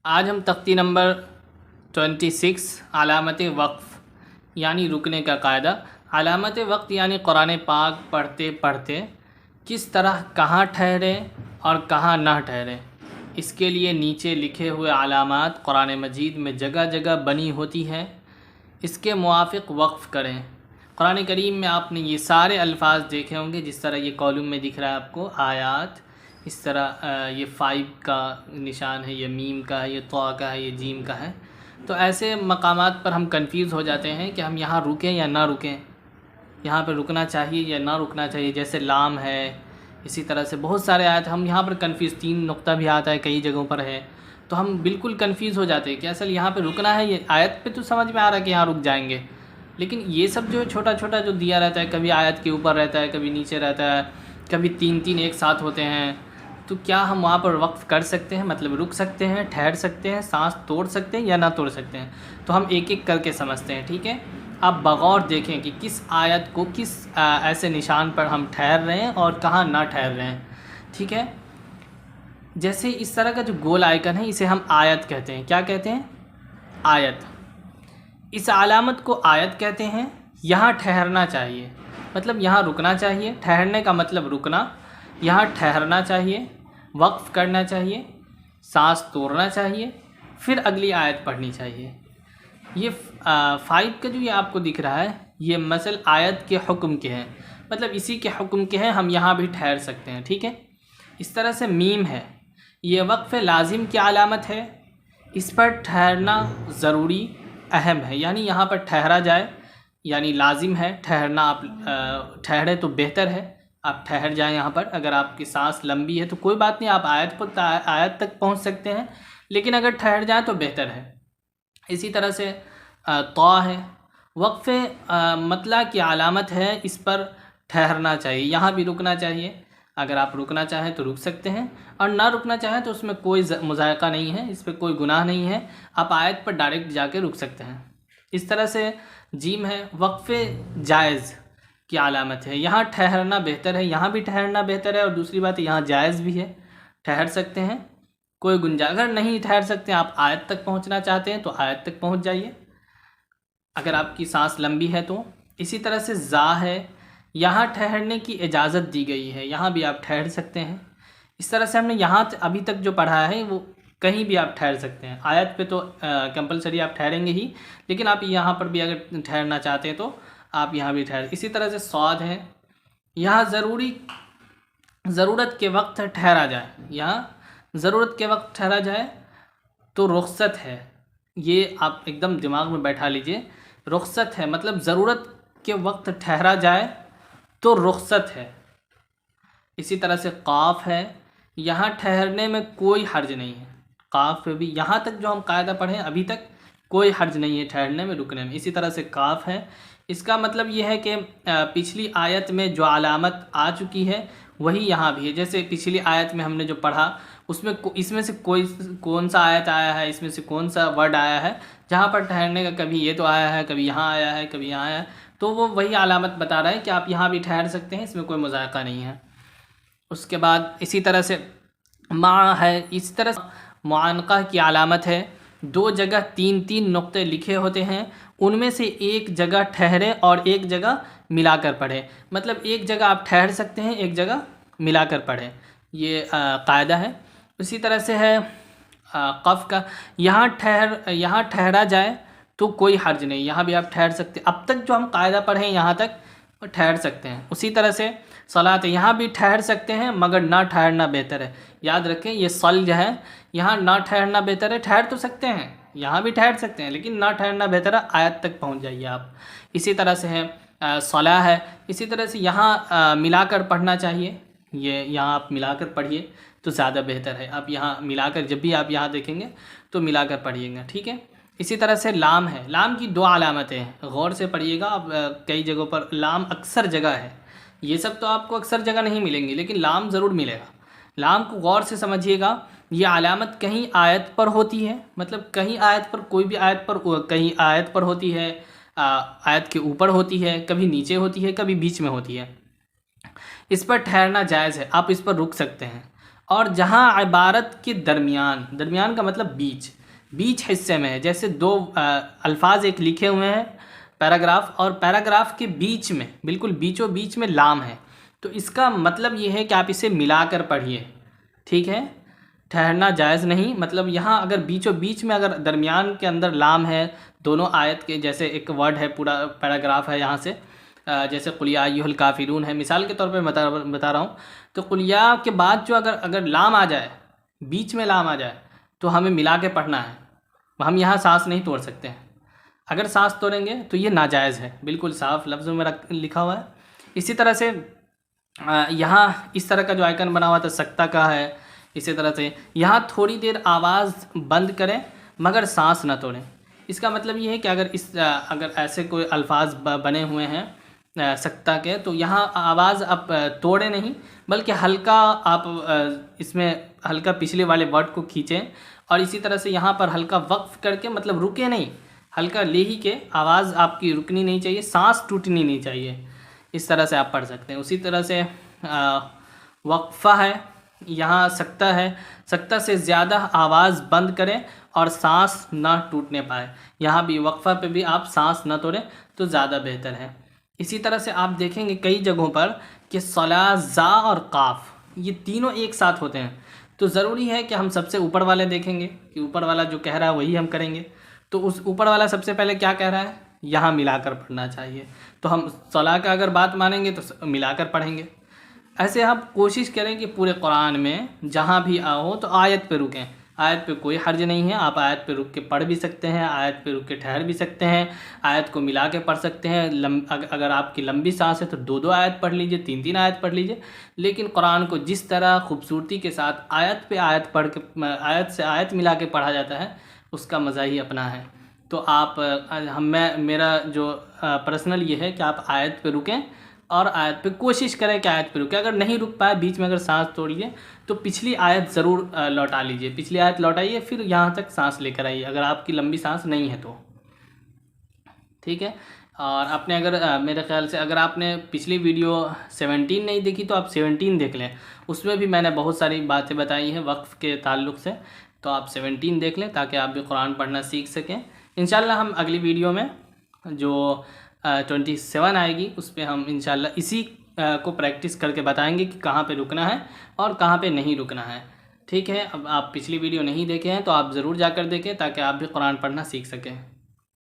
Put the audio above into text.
आज हम तख्ती नंबर 26 अलामत वक़्फ़ यानी रुकने का कायदा। अलामत वक़्त यानी कुरान पाक पढ़ते पढ़ते किस तरह कहाँ ठहरे और कहाँ ना ठहरे, इसके लिए नीचे लिखे हुए अलामात कुरान मजीद में जगह जगह बनी होती हैं। इसके मुआफ़िक़ वक़्फ़ करें। कुरान करीम में आपने ये सारे अल्फाज देखे होंगे, जिस तरह ये कॉलम में दिख रहा है आपको आयात, इस तरह ये 5 का निशान है, ये मीम का है, ये तौ का है, ये जीम का है। तो ऐसे मकामात पर हम कंफ्यूज हो जाते हैं कि हम यहाँ रुकें या ना रुकें, यहाँ पर रुकना चाहिए या ना रुकना चाहिए। जैसे लाम है, इसी तरह से बहुत सारे आयत हम यहाँ पर कंफ्यूज, 3 नुक्ता भी आता है कई जगहों पर है, तो हम बिल्कुल कंफ्यूज हो जाते हैं कि असल यहाँ पे रुकना है। ये आयत पे तो समझ में आ रहा है कि यहाँ रुक जाएंगे, लेकिन ये सब जो छोटा छोटा जो दिया रहता है, कभी आयत के ऊपर रहता है, कभी नीचे रहता है, कभी 3 एक साथ होते हैं, तो क्या हम वहाँ पर वक्फ़ कर सकते हैं, मतलब रुक सकते हैं, ठहर सकते हैं, सांस तोड़ सकते हैं या ना तोड़ सकते हैं? तो हम एक एक करके समझते हैं, ठीक है। आप बगौर देखें कि किस आयत को किस ऐसे निशान पर हम ठहर रहे हैं और कहाँ ना ठहर रहे हैं, ठीक है। जैसे इस तरह का जो गोल आइकन है, इसे हम आयत कहते हैं। क्या कहते हैं? आयत। इस अलामत को आयत कहते हैं। यहाँ ठहरना चाहिए, मतलब यहाँ रुकना चाहिए। ठहरने का मतलब रुकना। यहाँ ठहरना चाहिए, वक्फ़ करना चाहिए, सांस तोड़ना चाहिए, फिर अगली आयत पढ़नी चाहिए। ये 5 का जो ये आपको दिख रहा है, ये मसल आयत के हुक्म के हैं, मतलब इसी के हुक्म के हैं, हम यहाँ भी ठहर सकते हैं, ठीक है। इस तरह से मीम है, ये वक्फ़ लाजिम की अलामत है, इस पर ठहरना ज़रूरी अहम है, यानी यहाँ पर ठहरा जाए यानी लाजिम है ठहरना। आप ठहरे तो बेहतर है, आप ठहर जाएं यहाँ पर। अगर आपकी सांस लंबी है तो कोई बात नहीं, आप आयत तक पहुँच सकते हैं, लेकिन अगर ठहर जाएं तो बेहतर है। इसी तरह से तौ है, वक्फ़ मतला की अलामत है, इस पर ठहरना चाहिए, यहाँ भी रुकना चाहिए। अगर आप रुकना चाहें तो रुक सकते हैं, और ना रुकना चाहें तो उसमें कोई मुज़ायक़ा नहीं है, इस पर कोई गुनाह नहीं है, आप आयत पर डायरेक्ट जाके रुक सकते हैं। इस तरह से जीम है, वक्फ़ जायज़ की अलामत है, यहाँ ठहरना बेहतर है, यहाँ भी ठहरना बेहतर है, और दूसरी बात यहाँ जायज़ भी है, ठहर सकते हैं, कोई गुंजाइश। अगर नहीं ठहर सकते, आप आयत तक पहुँचना चाहते हैं तो आयत तक पहुँच जाइए, अगर आपकी सांस लंबी है तो। इसी तरह से ज़ा है, यहाँ ठहरने की इजाज़त दी गई है, यहाँ भी आप ठहर सकते हैं। इस तरह से हमने यहाँ अभी तक जो पढ़ा है वो कहीं भी आप ठहर सकते हैं। आयत पे तो कंपलसरी आप ठहरेंगे ही, लेकिन आप यहाँ पर भी अगर ठहरना चाहते हैं तो आप यहाँ भी ठहर। इसी तरह से सौद है, यहाँ ज़रूरत के वक्त ठहरा जाए, यहाँ ज़रूरत के वक्त ठहरा जाए तो रुख्सत है। ये आप एकदम दिमाग में बैठा लीजिए, रुख्सत है मतलब ज़रूरत के वक्त ठहरा जाए तो रुख्सत है। इसी तरह से क़ाफ़ है, यहाँ ठहरने में कोई हर्ज नहीं है। क़ाफ़ पे भी यहाँ तक जो हम कायदा पढ़ें अभी तक कोई हर्ज नहीं है ठहरने में, रुकने में। इसी तरह से काफ़ है, इसका मतलब ये है कि पिछली आयत में जो अलामत आ चुकी है वही यहाँ भी है। जैसे पिछली आयत में हमने जो पढ़ा उसमें इसमें से कौन सा आयत आया है, इसमें से कौन सा वर्ड आया है जहाँ पर ठहरने का, कभी ये तो आया है, कभी यहाँ आया है, कभी यहाँ आया है, तो वो वही अलामत बता रहा है कि आप यहाँ भी ठहर सकते हैं, इसमें कोई मुज़ायक़ा नहीं है। उसके बाद इसी तरह से मा है, इस तरह से मुआनक़ा की अलामत है, 2 जगह 3 नुक्ते लिखे होते हैं, उनमें से एक जगह ठहरे और एक जगह मिलाकर पढ़ें, मतलब एक जगह आप ठहर सकते हैं, एक जगह मिलाकर पढ़ें, ये कायदा है। उसी तरह से है क़फ़ का, यहाँ ठहरा जाए तो कोई हर्ज नहीं, यहाँ भी आप ठहर सकते, अब तक जो हम कायदा पढ़ें यहाँ तक ठहर सकते हैं। उसी तरह से सलात, यहाँ भी ठहर सकते हैं मगर ना ठहरना बेहतर है। याद रखें, ये सल जो है, यहाँ ना ठहरना बेहतर है, ठहर तो सकते हैं, यहाँ भी ठहर सकते हैं, लेकिन ना ठहरना बेहतर है, आयत तक पहुँच जाइए आप। इसी तरह से है सलाह है, इसी तरह से यहाँ मिलाकर पढ़ना चाहिए, ये यहाँ आप मिलाकर पढ़िए तो ज़्यादा बेहतर है। आप यहाँ मिलाकर, जब भी आप यहाँ देखेंगे तो मिलाकर पढ़िएगा, ठीक है। इसी तरह से लाम है, लाम की 2 अलामतें हैं, गौर से पढ़िएगा। अब कई जगहों पर लाम अक्सर जगह है, ये सब तो आपको अक्सर जगह नहीं मिलेंगी, लेकिन लाम ज़रूर मिलेगा। लाम को गौर से समझिएगा, ये अलामत कहीं आयत पर होती है, मतलब कहीं आयत पर, कोई भी आयत पर, कहीं आयत पर होती है, आयत के ऊपर होती है, कभी नीचे होती है, कभी बीच में होती है। इस पर ठहरना जायज़ है, आप इस पर रुक सकते हैं, और जहाँ इबारत के दरमियान, दरमियान का मतलब बीच, बीच हिस्से में है, जैसे दो अल्फाज एक लिखे हुए हैं पैराग्राफ, और पैराग्राफ के बीच में, बिल्कुल बीचों बीच में लाम है, तो इसका मतलब ये है कि आप इसे मिलाकर पढ़िए। ठीक है, ठहरना जायज़ नहीं, मतलब यहाँ अगर बीचों बीच में अगर दरमियान के अंदर लाम है दोनों आयत के, जैसे एक वर्ड है पूरा पैराग्राफ है यहाँ से, जैसे कुल या अय्युहल काफिरून है, मिसाल के तौर पे बता रहा हूँ, तो कुल या के बाद जो अगर लाम आ जाए, बीच में लाम आ जाए, तो हमें मिला के पढ़ना है। हम यहाँ सांस नहीं तोड़ सकते हैं, अगर सांस तोड़ेंगे तो ये नाजायज़ है, बिल्कुल साफ लफ्ज़ों में लिखा हुआ है। इसी तरह से यहाँ इस तरह का जो आइकन बना हुआ था सक्ता का है, इसी तरह से यहाँ थोड़ी देर आवाज़ बंद करें मगर सांस ना तोड़ें। इसका मतलब ये है कि अगर ऐसे कोई अल्फाज बने हुए हैं सक्ता के, तो यहाँ आवाज़ आप तोड़ें नहीं, बल्कि हल्का आप इसमें हल्का पिछले वाले वर्ड को खींचें, और इसी तरह से यहाँ पर हल्का वक्फ करके, मतलब रुके नहीं, हल्का ले ही के, आवाज़ आपकी रुकनी नहीं चाहिए, सांस टूटनी नहीं चाहिए, इस तरह से आप पढ़ सकते हैं। उसी तरह से वक्फ़ा है, यहाँ सकता है, सकता से ज़्यादा आवाज़ बंद करें और सांस ना टूटने पाए, यहाँ भी वक्फ़ा पे भी आप सांस ना तोड़ें तो ज़्यादा बेहतर है। इसी तरह से आप देखेंगे कई जगहों पर कि सला, ज़ा और काफ ये तीनों एक साथ होते हैं, तो ज़रूरी है कि हम सबसे ऊपर वाले देखेंगे कि ऊपर वाला जो कह रहा है वही हम करेंगे। तो उस ऊपर वाला सबसे पहले क्या कह रहा है, यहाँ मिलाकर पढ़ना चाहिए, तो हम सला का अगर बात मानेंगे तो मिलाकर पढ़ेंगे। ऐसे आप कोशिश करें कि पूरे कुरान में जहाँ भी हो तो आयत पे रुकें, आयत पे कोई हर्ज नहीं है, आप आयत पे रुक के पढ़ भी सकते हैं, आयत पे रुक के ठहर भी सकते हैं, आयत को मिला के पढ़ सकते हैं। अगर आपकी लंबी सांस है तो 2-2 आयत पढ़ लीजिए, 3-3 आयत पढ़ लीजिए, लेकिन कुरान को जिस तरह खूबसूरती के साथ आयत पे आयत पढ़ के, आयत से आयत मिला के पढ़ा जाता है, उसका मज़ा ही अपना है। तो आप मेरा जो पर्सनल ये है कि आप आयत पे रुकें और आयत पे कोशिश करें कि आयत पे रुके। अगर नहीं रुक पाए, बीच में अगर सांस तोड़ लिए, तो पिछली आयत ज़रूर लौटा लीजिए, पिछली आयत लौटाइए, फिर यहाँ तक सांस लेकर आइए, अगर आपकी लंबी सांस नहीं है तो। ठीक है, और आपने अगर मेरे ख्याल से अगर आपने पिछली वीडियो 17 नहीं देखी तो आप 17 देख लें, उसमें भी मैंने बहुत सारी बातें बताई हैं वक्फ़ के ताल्लुक़ से, तो आप 17 देख लें ताकि आप भी कुरान पढ़ना सीख सकें। इंशाल्लाह हम अगली वीडियो में जो 27 आएगी उस पर हम इंशाल्लाह इसी को प्रैक्टिस करके बताएंगे कि कहाँ पे रुकना है और कहाँ पे नहीं रुकना है। ठीक है, अब आप पिछली वीडियो नहीं देखे हैं तो आप ज़रूर जाकर देखें ताकि आप भी कुरान पढ़ना सीख सकें।